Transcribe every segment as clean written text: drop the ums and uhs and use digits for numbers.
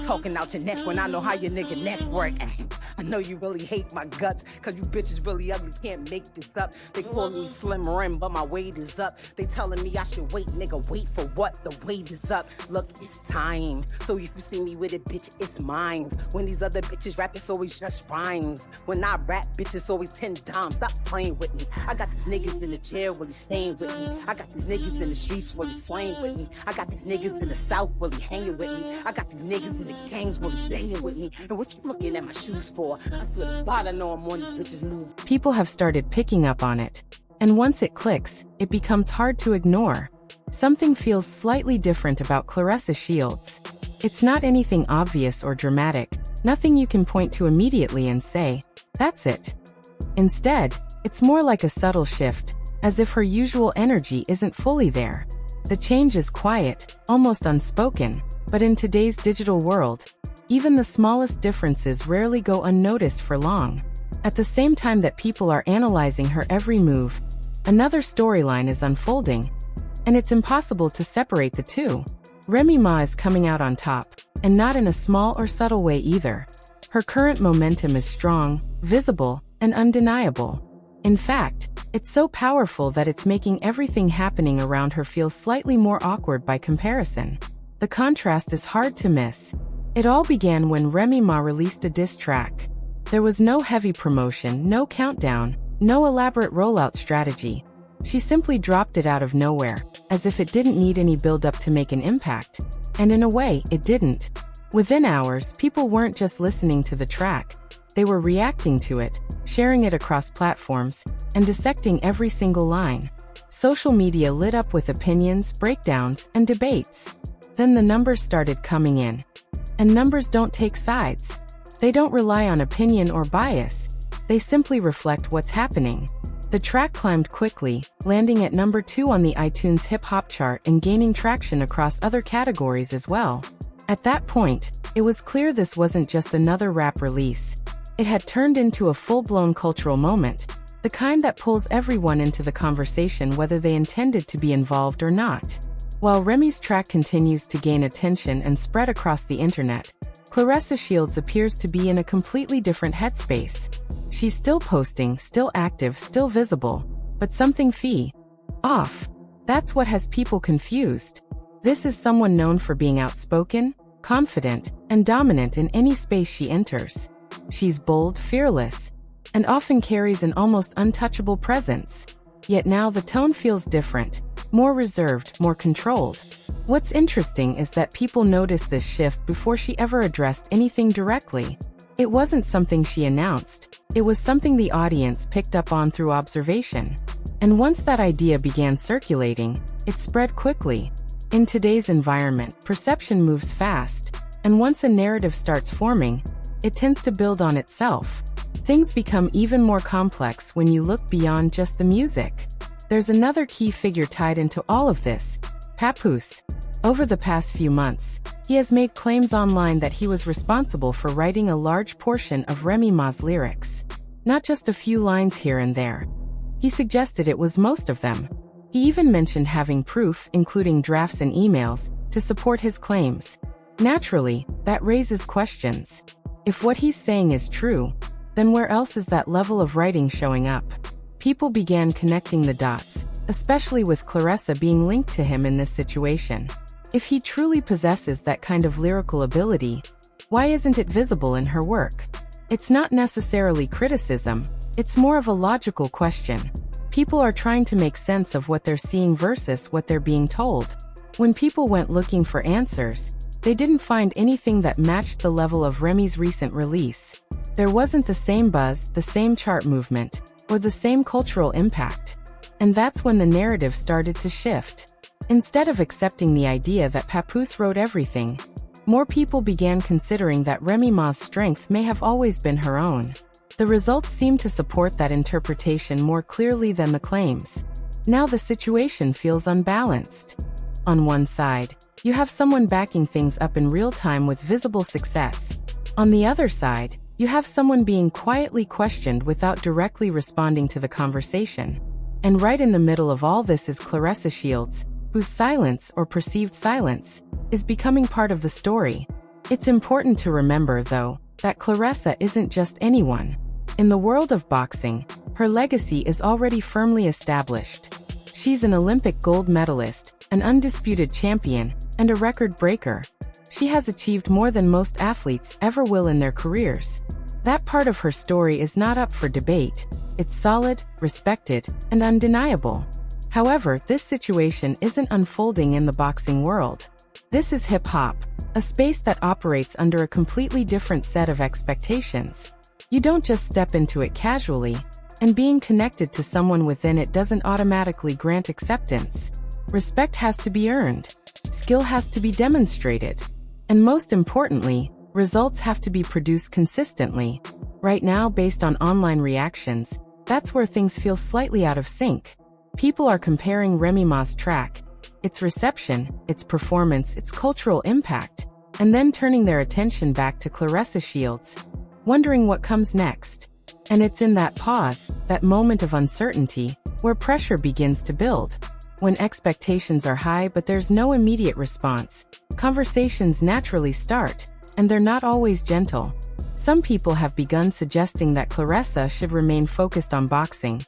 talking out your neck when I know how your nigga neck work. I know you really hate my guts, cause you bitches really ugly, can't make this up. They call me Slim Rim, but my weight is up. They telling me I should wait, nigga, wait for what? The weight is up. Look, it's time. So if you see me with it, bitch, it's mine. When these other bitches rap, it's always just rhymes. When I rap, bitch, it's always 10 dimes. Stop playing with me. I got these niggas in the jail really staying with me. I got these niggas in the streets really slaying with me. I got these niggas in the south really hanging with me. I got these niggas in the gangs really banging with me. And what you looking at my shoes for? I swear to God, I know I'm on these bitches' move. People have started picking up on it. And once it clicks, it becomes hard to ignore. Something feels slightly different about Claressa Shields. It's not anything obvious or dramatic, nothing you can point to immediately and say, that's it. Instead, it's more like a subtle shift, as if her usual energy isn't fully there. The change is quiet, almost unspoken, but in today's digital world, even the smallest differences rarely go unnoticed for long. At the same time that people are analyzing her every move, another storyline is unfolding, and it's impossible to separate the two. Remy Ma is coming out on top, and not in a small or subtle way either. Her current momentum is strong, visible, and undeniable. In fact, it's so powerful that it's making everything happening around her feel slightly more awkward by comparison. The contrast is hard to miss. It all began when Remy Ma released a diss track. There was no heavy promotion, no countdown, no elaborate rollout strategy. She simply dropped it out of nowhere, as if it didn't need any build-up to make an impact. And in a way, it didn't. Within hours, people weren't just listening to the track. They were reacting to it, sharing it across platforms, and dissecting every single line. Social media lit up with opinions, breakdowns, and debates. Then the numbers started coming in. And numbers don't take sides. They don't rely on opinion or bias. They simply reflect what's happening. The track climbed quickly, landing at number 2 on the iTunes hip-hop chart and gaining traction across other categories as well. At that point, it was clear this wasn't just another rap release. It had turned into a full-blown cultural moment, the kind that pulls everyone into the conversation whether they intended to be involved or not. While Remy's track continues to gain attention and spread across the internet, Claressa Shields appears to be in a completely different headspace. She's still posting, still active, still visible, but something off. That's what has people confused. This is someone known for being outspoken, confident, and dominant in any space she enters. She's bold, fearless, and often carries an almost untouchable presence. Yet now the tone feels different, more reserved, more controlled. What's interesting is that people noticed this shift before she ever addressed anything directly. It wasn't something she announced. It was something the audience picked up on through observation. And once that idea began circulating, it spread quickly. In today's environment, perception moves fast, and once a narrative starts forming, it tends to build on itself. Things become even more complex when you look beyond just the music. There's another key figure tied into all of this, Papoose. Over the past few months, he has made claims online that he was responsible for writing a large portion of Remy Ma's lyrics. Not just a few lines here and there. He suggested it was most of them. He even mentioned having proof, including drafts and emails, to support his claims. Naturally, that raises questions. If what he's saying is true, then where else is that level of writing showing up? People began connecting the dots, especially with Claressa being linked to him in this situation. If he truly possesses that kind of lyrical ability, why isn't it visible in her work? It's not necessarily criticism, it's more of a logical question. People are trying to make sense of what they're seeing versus what they're being told. When people went looking for answers, they didn't find anything that matched the level of Remy's recent release. There wasn't the same buzz, the same chart movement, or the same cultural impact. And that's when the narrative started to shift. Instead of accepting the idea that Papoose wrote everything, more people began considering that Remy Ma's strength may have always been her own. The results seem to support that interpretation more clearly than the claims. Now the situation feels unbalanced. On one side, you have someone backing things up in real time with visible success. On the other side, you have someone being quietly questioned without directly responding to the conversation. And right in the middle of all this is Claressa Shields, whose silence, or perceived silence, is becoming part of the story. It's important to remember, though, that Claressa isn't just anyone. In the world of boxing, her legacy is already firmly established. She's an Olympic gold medalist, an undisputed champion, and a record breaker. She has achieved more than most athletes ever will in their careers. That part of her story is not up for debate. It's solid, respected, and undeniable. However, this situation isn't unfolding in the boxing world. This is hip-hop, a space that operates under a completely different set of expectations. You don't just step into it casually, and being connected to someone within it doesn't automatically grant acceptance. Respect has to be earned. Skill has to be demonstrated. And most importantly, results have to be produced consistently. Right now, based on online reactions, that's where things feel slightly out of sync. People are comparing Remy Ma's track, its reception, its performance, its cultural impact, and then turning their attention back to Claressa Shields, wondering what comes next. And it's in that pause, that moment of uncertainty, where pressure begins to build. When expectations are high but there's no immediate response, conversations naturally start, and they're not always gentle. Some people have begun suggesting that Claressa should remain focused on boxing,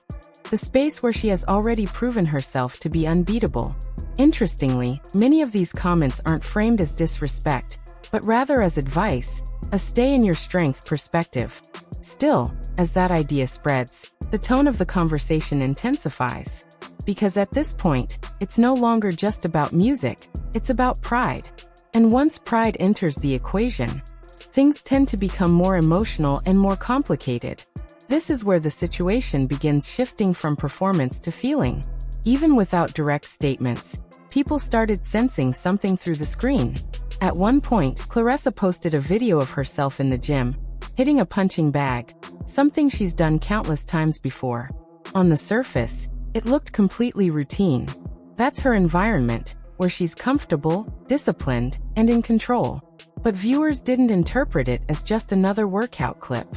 the space where she has already proven herself to be unbeatable. Interestingly, many of these comments aren't framed as disrespect, but rather as advice, a stay-in-your-strength perspective. Still, as that idea spreads, the tone of the conversation intensifies. Because at this point, it's no longer just about music, it's about pride. And once pride enters the equation, things tend to become more emotional and more complicated. This is where the situation begins shifting from performance to feeling. Even without direct statements, people started sensing something through the screen. At one point, Claressa posted a video of herself in the gym, hitting a punching bag, something she's done countless times before. On the surface, it looked completely routine. That's her environment, where she's comfortable, disciplined, and in control. But viewers didn't interpret it as just another workout clip.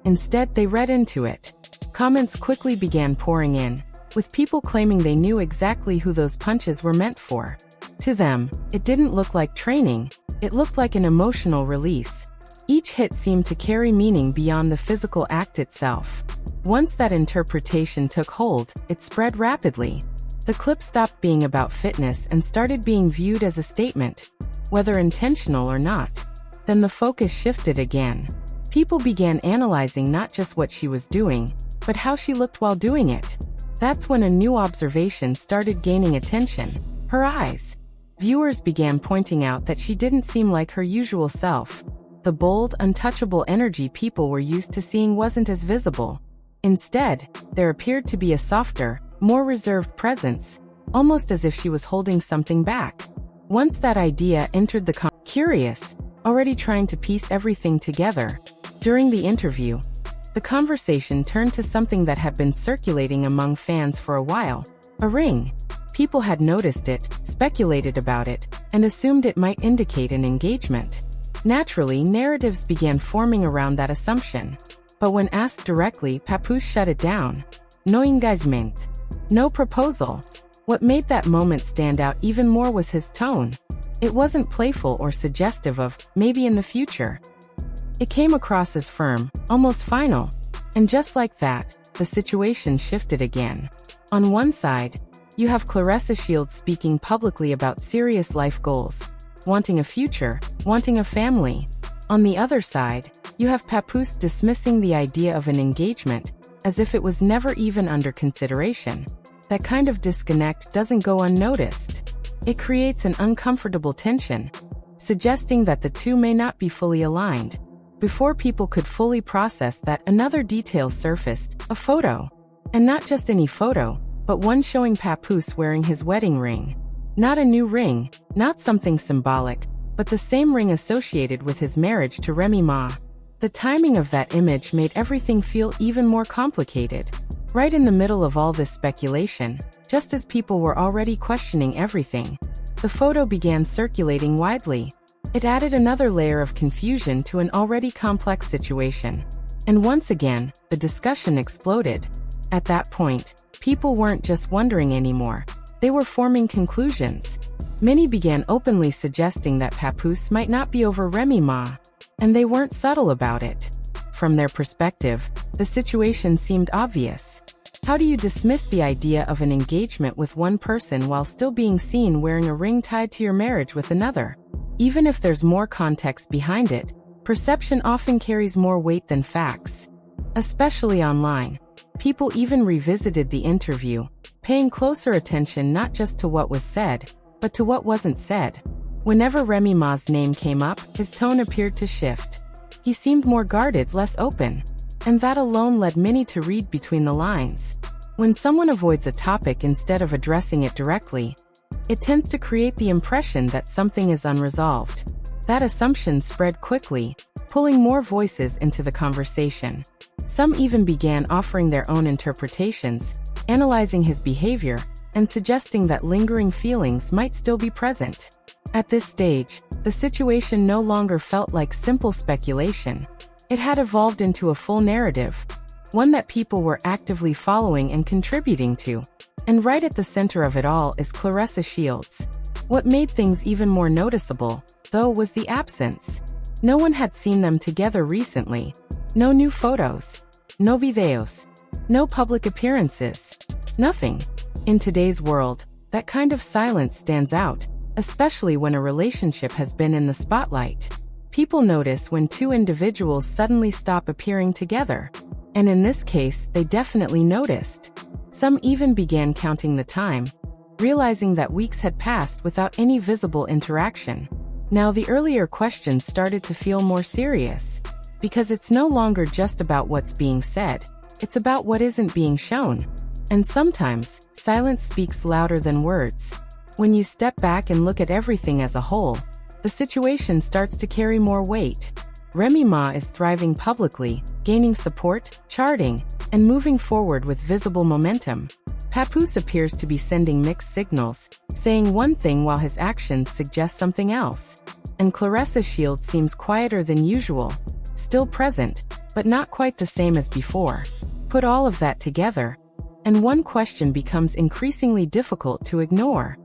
Instead, they read into it. Comments quickly began pouring in, with people claiming they knew exactly who those punches were meant for. To them, it didn't look like training, it looked like an emotional release. Each hit seemed to carry meaning beyond the physical act itself. Once that interpretation took hold, it spread rapidly. The clip stopped being about fitness and started being viewed as a statement, whether intentional or not. Then the focus shifted again. People began analyzing not just what she was doing, but how she looked while doing it. That's when a new observation started gaining attention: her eyes. Viewers began pointing out that she didn't seem like her usual self. The bold, untouchable energy people were used to seeing wasn't as visible. Instead, there appeared to be a softer, more reserved presence, almost as if she was holding something back. Once that idea entered the curious, already trying to piece everything together. During the interview, the conversation turned to something that had been circulating among fans for a while: a ring. People had noticed it, speculated about it, and assumed it might indicate an engagement. Naturally, narratives began forming around that assumption. But when asked directly, Papoose shut it down. No engagement. No proposal. What made that moment stand out even more was his tone. It wasn't playful or suggestive of maybe in the future. It came across as firm, almost final. And just like that, the situation shifted again. On one side, you have Claressa Shields speaking publicly about serious life goals, wanting a future, wanting a family. On the other side, you have Papoose dismissing the idea of an engagement, as if it was never even under consideration. That kind of disconnect doesn't go unnoticed. It creates an uncomfortable tension, suggesting that the two may not be fully aligned. Before people could fully process that, another detail surfaced: a photo. And not just any photo, but one showing Papoose wearing his wedding ring. Not a new ring, not something symbolic, but the same ring associated with his marriage to Remy Ma. The timing of that image made everything feel even more complicated. Right in the middle of all this speculation, just as people were already questioning everything, the photo began circulating widely. It added another layer of confusion to an already complex situation. And once again, the discussion exploded. At that point, people weren't just wondering anymore. They were forming conclusions. Many began openly suggesting that Papoose might not be over Remy Ma, and they weren't subtle about it. From their perspective, the situation seemed obvious. How do you dismiss the idea of an engagement with one person while still being seen wearing a ring tied to your marriage with another? Even if there's more context behind it, perception often carries more weight than facts. Especially online. People even revisited the interview, paying closer attention not just to what was said, but to what wasn't said. Whenever Remy Ma's name came up, his tone appeared to shift. He seemed more guarded, less open. And that alone led many to read between the lines. When someone avoids a topic instead of addressing it directly, it tends to create the impression that something is unresolved. That assumption spread quickly, pulling more voices into the conversation. Some even began offering their own interpretations, analyzing his behavior, and suggesting that lingering feelings might still be present. At this stage, the situation no longer felt like simple speculation. It had evolved into a full narrative, one that people were actively following and contributing to. And right at the center of it all is Claressa Shields. What made things even more noticeable, though, was the absence. No one had seen them together recently. No new photos. No videos. No public appearances. Nothing. In today's world, that kind of silence stands out, especially when a relationship has been in the spotlight. People notice when two individuals suddenly stop appearing together. And in this case, they definitely noticed. Some even began counting the time, realizing that weeks had passed without any visible interaction. Now the earlier questions started to feel more serious, because it's no longer just about what's being said, it's about what isn't being shown. And sometimes, silence speaks louder than words. When you step back and look at everything as a whole, the situation starts to carry more weight. Remy Ma is thriving publicly, gaining support, charting, and moving forward with visible momentum. Papoose appears to be sending mixed signals, saying one thing while his actions suggest something else. And Claressa Shields seems quieter than usual, still present, but not quite the same as before. Put all of that together, and one question becomes increasingly difficult to ignore.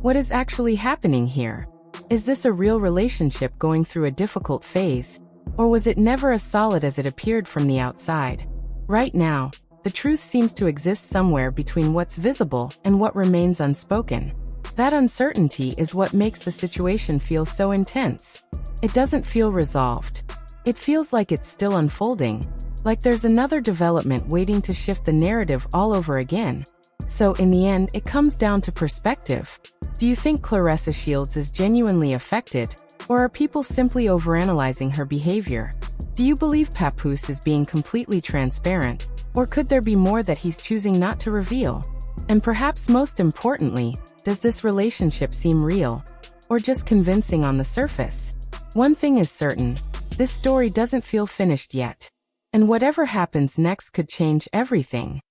What is actually happening here? Is this a real relationship going through a difficult phase? Or was it never as solid as it appeared from the outside? Right now, the truth seems to exist somewhere between what's visible and what remains unspoken. That uncertainty is what makes the situation feel so intense. It doesn't feel resolved. It feels like it's still unfolding, like there's another development waiting to shift the narrative all over again. So in the end, it comes down to perspective. Do you think Claressa Shields is genuinely affected, or are people simply overanalyzing her behavior? Do you believe Papoose is being completely transparent, or could there be more that he's choosing not to reveal? And perhaps most importantly, does this relationship seem real, or just convincing on the surface? One thing is certain, this story doesn't feel finished yet. And whatever happens next could change everything.